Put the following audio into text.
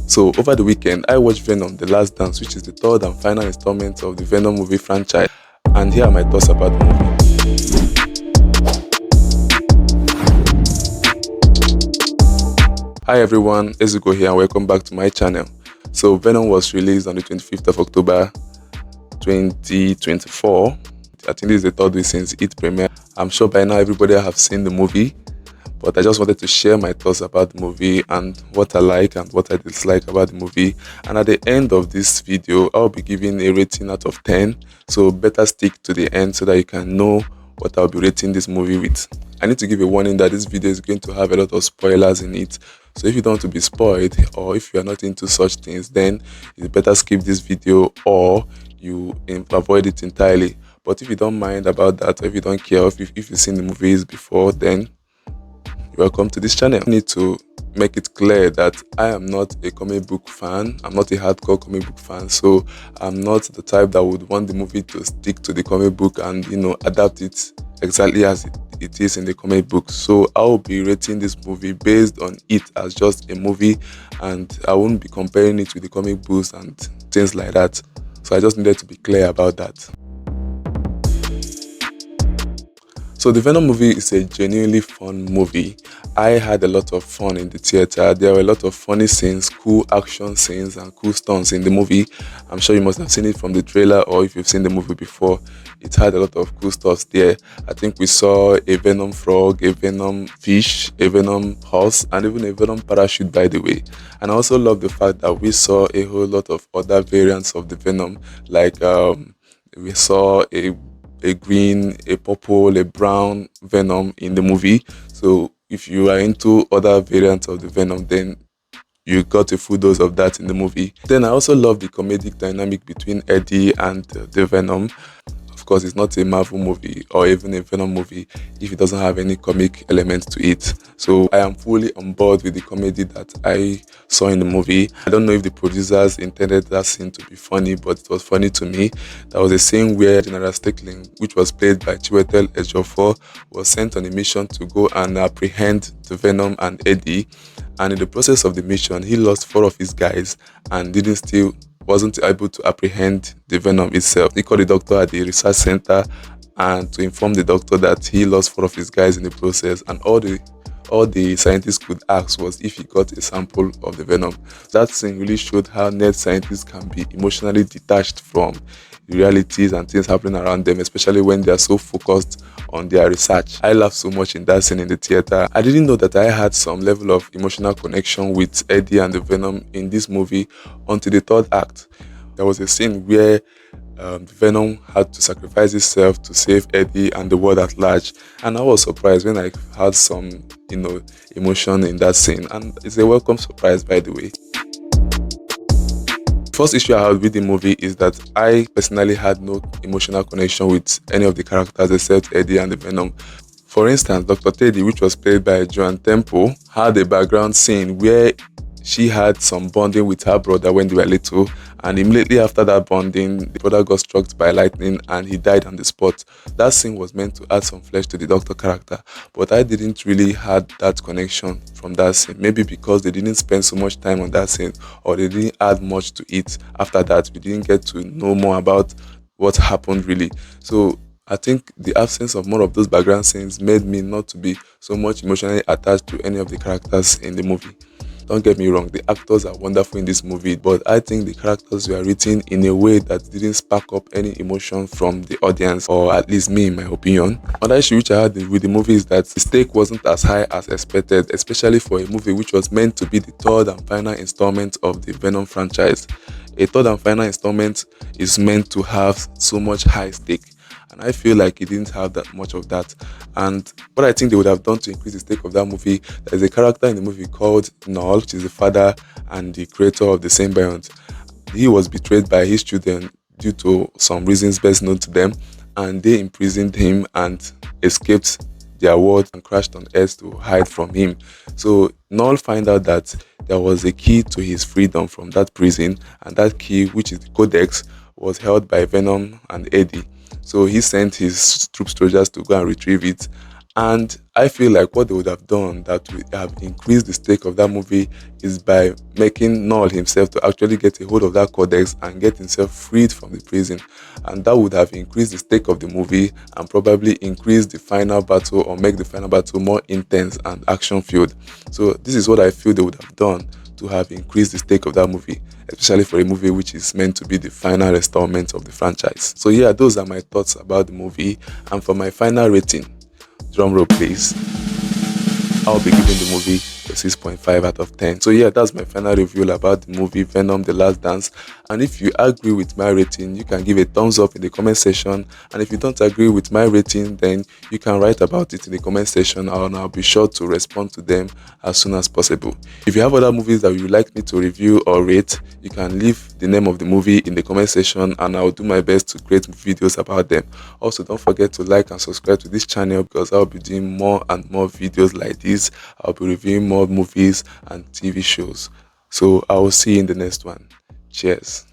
So over the weekend, I watched Venom: The Last Dance, which is the third and final installment of the Venom movie franchise. And here are my thoughts about the movie. Hi everyone, Ezugo here and welcome back to my channel. So Venom was released on the 25th of October 2024. I think this is the third week since it premiered. I'm sure by now everybody have seen the movie, but I just wanted to share my thoughts about the movie and what I like and what I dislike about the movie. And at the end of this video, I'll be giving a rating out of 10. So better stick to the end so that you can know what I'll be rating this movie with. I need to give a warning that this video is going to have a lot of spoilers in it. So if you don't want to be spoiled, or if you are not into such things, then it's better skip this video or you avoid it entirely. But if you don't mind about that, or if you don't care, or if you've seen the movies before, then welcome to this channel. I need to make it clear that I am not a comic book fan. I'm not a hardcore comic book fan, so I'm not the type that would want the movie to stick to the comic book and adapt it exactly as it is in the comic book. So I'll be rating this movie based on it as just a movie, and I won't be comparing it with the comic books and things like that. So I just needed to be clear about that. So the Venom movie is a genuinely fun movie. I had a lot of fun in the theater. There were a lot of funny scenes, cool action scenes and cool stunts in the movie. I'm sure you must have seen it from the trailer, or if you've seen the movie before, it had a lot of cool stuff there. I think we saw a Venom frog, a Venom fish, a Venom horse, and even a Venom parachute, by the way. And I also love the fact that we saw a whole lot of other variants of the Venom, like we saw a green, a purple, a brown Venom in the movie. So if you are into other variants of the Venom, then you got a full dose of that in the movie. Then I also love the comedic dynamic between Eddie and the Venom. Of course, it's not a Marvel movie or even a Venom movie if it doesn't have any comic element to it. So I am fully on board with the comedy that I saw in the movie. I don't know if the producers intended that scene to be funny, but it was funny to me. There was a scene where General Stickling, which was played by Chiwetel Ejiofor, was sent on a mission to go and apprehend the Venom and Eddie. And in the process of the mission, he lost 4 of his guys and wasn't able to apprehend the Venom itself. He called the doctor at the research center and to inform the doctor that he lost 4 of his guys in the process, and all the scientists could ask was if he got a sample of the Venom. That scene really showed how net scientists can be emotionally detached from realities and things happening around them, especially when they are so focused on their research. I laughed so much in that scene in the theater. I didn't know that I had some level of emotional connection with Eddie and the Venom in this movie until the third act. There was a scene where Venom had to sacrifice himself to save Eddie and the world at large, and I was surprised when I had some emotion in that scene, and it's a welcome surprise, by the way. First issue I had with the movie is that I personally had no emotional connection with any of the characters except Eddie and the Venom. For instance, Dr. Teddy, which was played by Joan Temple, had a background scene where she had some bonding with her brother when they were little, and immediately after that bonding, the brother got struck by lightning and he died on the spot. That scene was meant to add some flesh to the Doctor character, but I didn't really had that connection from that scene. Maybe because they didn't spend so much time on that scene, or they didn't add much to it. After that, we didn't get to know more about what happened really. So I think the absence of more of those background scenes made me not to be so much emotionally attached to any of the characters in the movie. Don't get me wrong, the actors are wonderful in this movie, but I think the characters were written in a way that didn't spark up any emotion from the audience, or at least me, in my opinion. Another issue which I had with the movie is that the stake wasn't as high as expected, especially for a movie which was meant to be the third and final installment of the Venom franchise. A third and final installment is meant to have so much high stake, and I feel like it didn't have that much of that. And what I think they would have done to increase the stake of that movie, there's a character in the movie called Null, which is the father and the creator of the symbiont. He was betrayed by his children due to some reasons best known to them, and they imprisoned him and escaped their world and crashed on Earth to hide from him. So Null found out that there was a key to his freedom from that prison, and that key, which is the Codex, was held by Venom and Eddie. So he sent his troop soldiers to go and retrieve it, And I feel like what they would have done that would have increased the stake of that movie is by making Null himself to actually get a hold of that codex and get himself freed from the prison. And that would have increased the stake of the movie and probably increased the final battle or make the final battle more intense and action filled. So this is what I feel they would have done to have increased the stake of that movie, especially for a movie which is meant to be the final installment of the franchise. So yeah, those are my thoughts about the movie. And for my final rating, drum roll please, I'll be giving the movie a 6.5 out of 10. So yeah, that's my final review about the movie Venom The Last Dance. And if you agree with my rating, you can give a thumbs up in the comment section. And if you don't agree with my rating, then you can write about it in the comment section and I'll be sure to respond to them as soon as possible. If you have other movies that you would like me to review or rate, you can leave the name of the movie in the comment section and I'll do my best to create videos about them. Also, don't forget to like and subscribe to this channel because I'll be doing more and more videos like this. I'll be reviewing more movies and TV shows. So I will see you in the next one. Cheers.